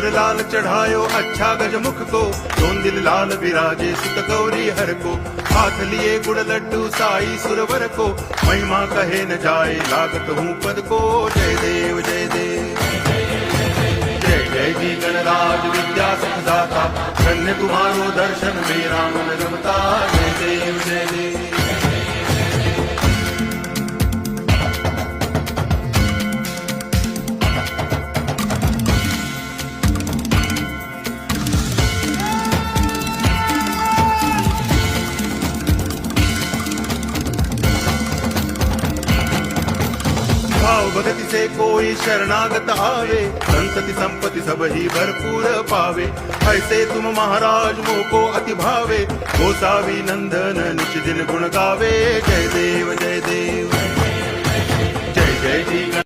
सिर लाल चढ़ायो अच्छा गजमुख को, दोन दिल लाल विराजे सुत गौरी हर को। हाथ लिए गुड़ लड्डू साई सुरवर को, महिमा कहे न जाए लागत हूँ पद को। जय देव जय देव जय जय जी गणराज विद्या सुखदाता, धन्य तुम्हारो दर्शन मेरा मन रमता। जय देव जय देव भाव भगति से कोई शरणागत आवे, संतति संपत्ति सब ही भरपूर पावे। ऐसे तुम महाराज मोको अति भावे, गोसावी नंदन निच दिन गुण गावे। जय देव जय देव